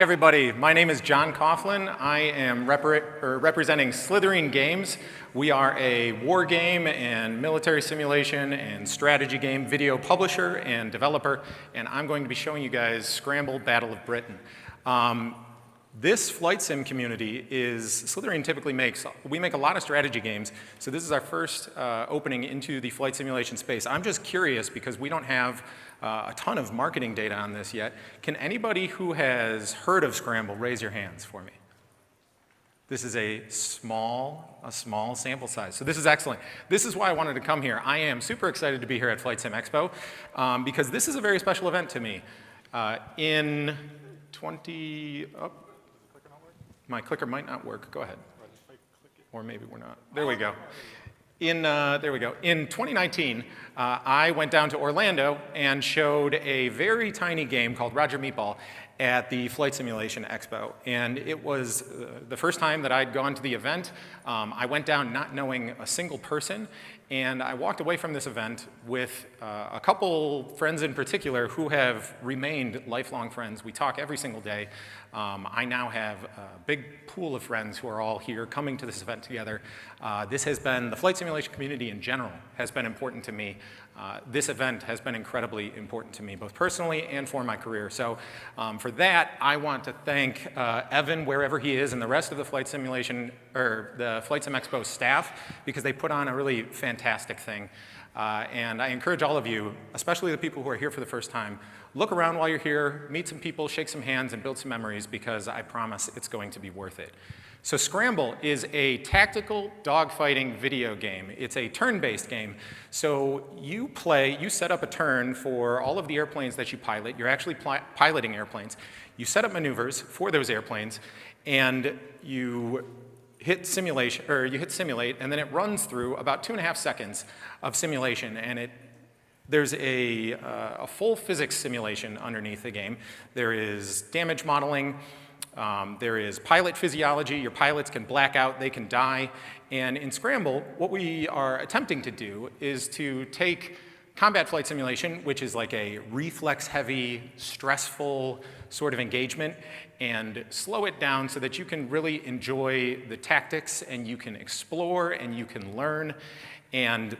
Everybody, my name is Jon Coughlin. I am representing Slitherine Games. We are a war game and military simulation and strategy game video publisher and developer, and I'm going to be showing you guys Scramble Battle of Britain. This flight sim community is, Slitherine typically we make a lot of strategy games, so this is our first opening into the flight simulation space. I'm just curious because we don't have a ton of marketing data on this yet. Can anybody who has heard of Scramble raise your hands for me? This is a small sample size, so this is excellent. This is why I wanted to come here. I am super excited to be here at FSExpo because this is a very special event to me. My clicker might not work. Go ahead. Or maybe we're not. There we go. There we go. In 2019, I went down to Orlando and showed a very tiny game called Roger Meatball at the Flight Simulation Expo. And it was the first time that I'd gone to the event. I went down not knowing a single person, and I walked away from this event with a couple friends in particular who have remained lifelong friends. We talk every single day. I now have a big pool of friends who are all here coming to this event together. The flight simulation community in general has been important to me. This event has been incredibly important to me, both personally and for my career. So for that, I want to thank Evan, wherever he is, and the rest of the Flight Simulation, or the Flight Sim Expo staff, because they put on a really fantastic thing. And I encourage all of you, especially the people who are here for the first time, look around while you're here, meet some people, shake some hands, and build some memories, because I promise it's going to be worth it. So Scramble is a tactical dogfighting video game. It's a turn-based game. So you set up a turn for all of the airplanes that you pilot. You're actually piloting airplanes. You set up maneuvers for those airplanes, and you hit simulate, and then it runs through about 2.5 seconds of simulation, and there's a full physics simulation underneath the game. There is damage modeling. There is pilot physiology. Your pilots can black out, they can die. And in Scramble, what we are attempting to do is to take combat flight simulation, which is like a reflex-heavy, stressful sort of engagement, and slow it down so that you can really enjoy the tactics, and you can explore, and you can learn. And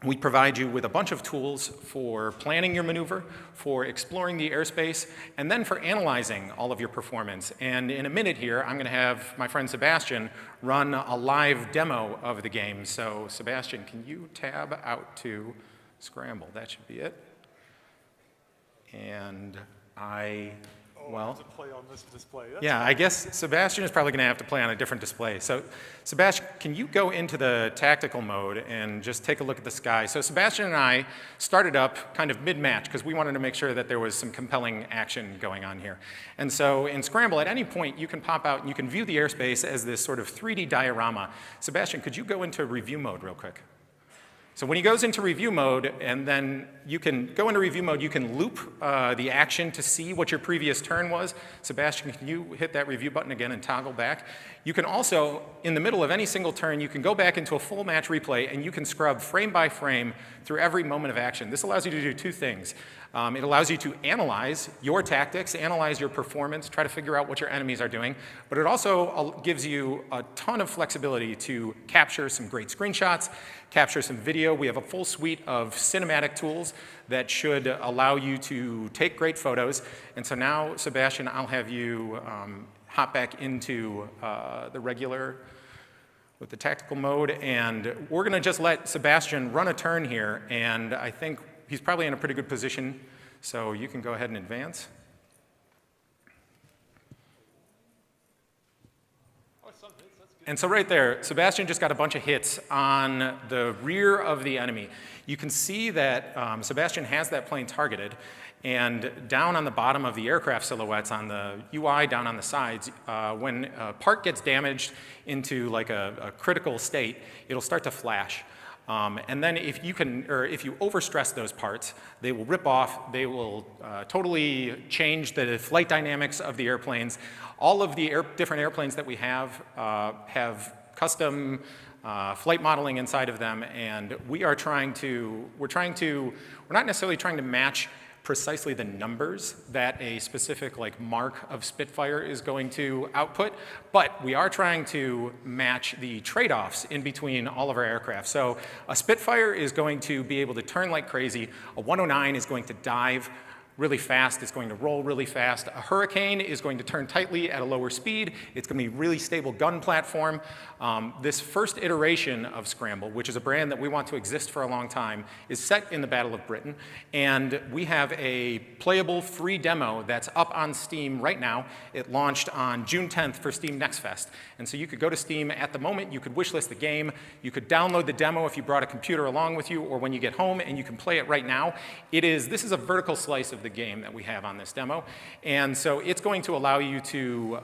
we provide you with a bunch of tools for planning your maneuver, for exploring the airspace, and then for analyzing all of your performance. And in a minute here, I'm going to have my friend Sebastian run a live demo of the game. So Sebastian, can you tab out to Scramble? That should be it. And well, to play on this display. Yeah, I guess Sebastian is probably going to have to play on a different display. So Sebastian, can you go into the tactical mode and just take a look at the sky? So Sebastian and I started up kind of mid-match because we wanted to make sure that there was some compelling action going on here. And so in Scramble, at any point, you can pop out and you can view the airspace as this sort of 3D diorama. Sebastian, could you go into review mode real quick? So when he goes into review mode, and then you can go into review mode, you can loop the action to see what your previous turn was. Sebastian, can you hit that review button again and toggle back? You can also, in the middle of any single turn, you can go back into a full match replay, and you can scrub frame by frame through every moment of action. This allows you to do two things. It allows you to analyze your tactics, analyze your performance, try to figure out what your enemies are doing, but it also gives you a ton of flexibility to capture some great screenshots, capture some video. We have a full suite of cinematic tools that should allow you to take great photos. And so now, Sebastian, I'll have you hop back into the regular with the tactical mode, and we're going to just let Sebastian run a turn here, and I think he's probably in a pretty good position, so you can go ahead and advance. And so right there, Sebastian just got a bunch of hits on the rear of the enemy. You can see that Sebastian has that plane targeted, and down on the bottom of the aircraft silhouettes on the UI, down on the sides, when a part gets damaged into like a critical state, it'll start to flash. And then if you overstress those parts, they will rip off, they will totally change the flight dynamics of the airplanes. All of the different airplanes that we have custom flight modeling inside of them, and we're not necessarily trying to match precisely the numbers that a specific like mark of Spitfire is going to output, but we are trying to match the trade-offs in between all of our aircraft. So a Spitfire is going to be able to turn like crazy. A 109 is going to dive really fast. It's going to roll really fast. A Hurricane is going to turn tightly at a lower speed. It's going to be a really stable gun platform. This first iteration of Scramble, which is a brand that we want to exist for a long time, is set in the Battle of Britain. And we have a playable free demo that's up on Steam right now. It launched on June 10th for Steam Next Fest. And so you could go to Steam at the moment. You could wishlist the game. You could download the demo if you brought a computer along with you or when you get home, and you can play it right now. This is a vertical slice of the game that we have on this demo. And so it's going to allow you to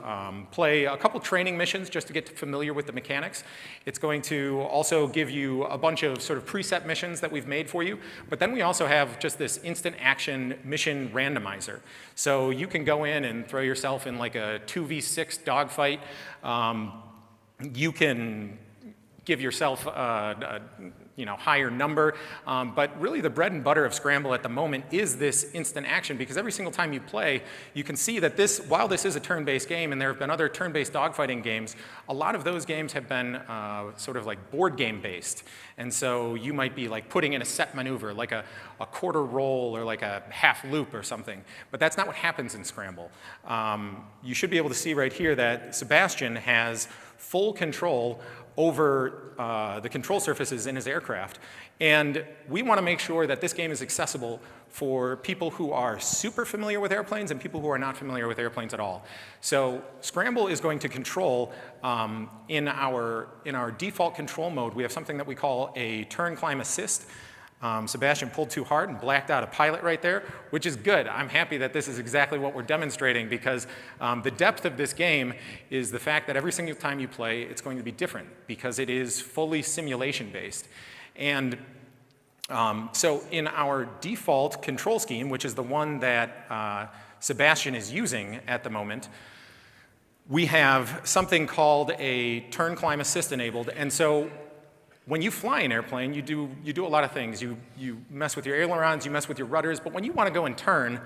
play a couple training missions just to get familiar with the mechanics. It's going to also give you a bunch of sort of preset missions that we've made for you. But then we also have just this instant action mission randomizer. So you can go in and throw yourself in like a 2v6 dogfight. You can give yourself a higher number. But really the bread and butter of Scramble at the moment is this instant action, because every single time you play, you can see that while this is a turn-based game, and there have been other turn-based dogfighting games, a lot of those games have been sort of like board game based. And so you might be like putting in a set maneuver, like a quarter roll or like a half loop or something. But that's not what happens in Scramble. You should be able to see right here that Sebastian has full control over the control surfaces in his aircraft. And we want to make sure that this game is accessible for people who are super familiar with airplanes and people who are not familiar with airplanes at all. So Scramble is going to control, in our default control mode, we have something that we call a turn climb assist. Sebastian pulled too hard and blacked out a pilot right there, which is good. I'm happy that this is exactly what we're demonstrating, because the depth of this game is the fact that every single time you play, it's going to be different, because it is fully simulation-based. And so in our default control scheme, which is the one that Sebastian is using at the moment, we have something called a turn climb assist enabled. And so when you fly an airplane, you do a lot of things. You mess with your ailerons, you mess with your rudders, but when you want to go and turn,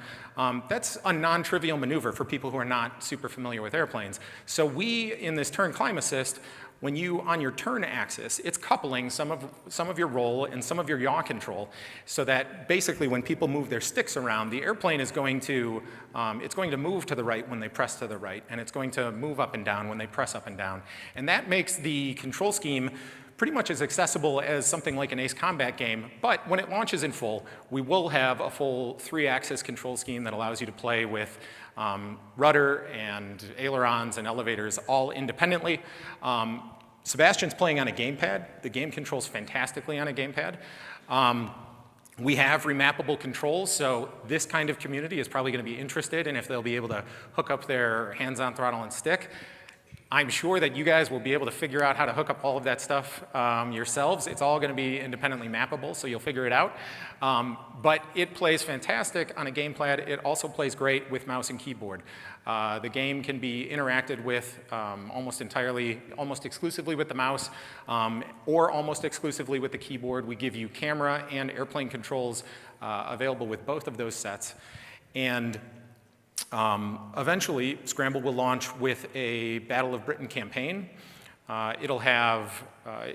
that's a non-trivial maneuver for people who are not super familiar with airplanes. So in this turn climb assist, when on your turn axis, it's coupling some of your roll and some of your yaw control, so that basically when people move their sticks around, the airplane is going to move to the right when they press to the right, and it's going to move up and down when they press up and down. And that makes the control scheme pretty much as accessible as something like an Ace Combat game, but when it launches in full, we will have a full 3-axis control scheme that allows you to play with rudder and ailerons and elevators all independently. Sebastian's playing on a gamepad. The game controls fantastically on a gamepad. We have remappable controls, so this kind of community is probably going to be interested in if they'll be able to hook up their hands-on throttle and stick. I'm sure that you guys will be able to figure out how to hook up all of that stuff yourselves. It's all going to be independently mappable, so you'll figure it out. But it plays fantastic on a gamepad. It also plays great with mouse and keyboard. The game can be interacted with almost exclusively with the mouse, or almost exclusively with the keyboard. We give you camera and airplane controls available with both of those sets. And eventually, Scramble will launch with a Battle of Britain campaign.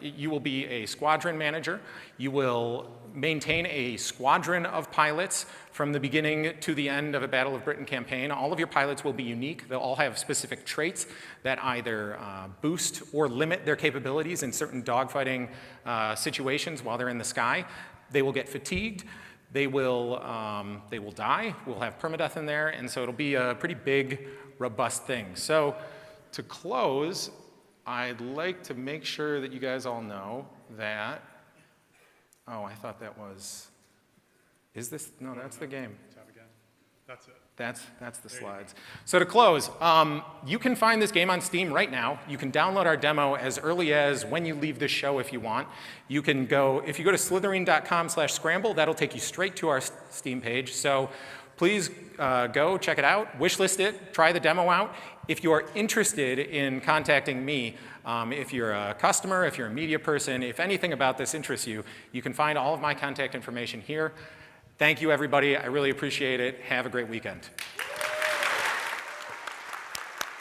You will be a squadron manager. You will maintain a squadron of pilots from the beginning to the end of a Battle of Britain campaign. All of your pilots will be unique. They'll all have specific traits that either boost or limit their capabilities in certain dogfighting situations while they're in the sky. They will get fatigued. They will die. We'll have permadeath in there, and so it'll be a pretty big, robust thing. So to close, I'd like to make sure that you guys all know that, oh, I thought that was, is this, no, that's the game. That's it. That's the slides. So to close, you can find this game on Steam right now. You can download our demo as early as when you leave this show if you want. You can go, if you go to slytherin.com/scramble, that'll take you straight to our Steam page. So please go check it out, wishlist it, try the demo out. If you are interested in contacting me, if you're a customer, if you're a media person, if anything about this interests you, you can find all of my contact information here. Thank you, everybody. I really appreciate it. Have a great weekend.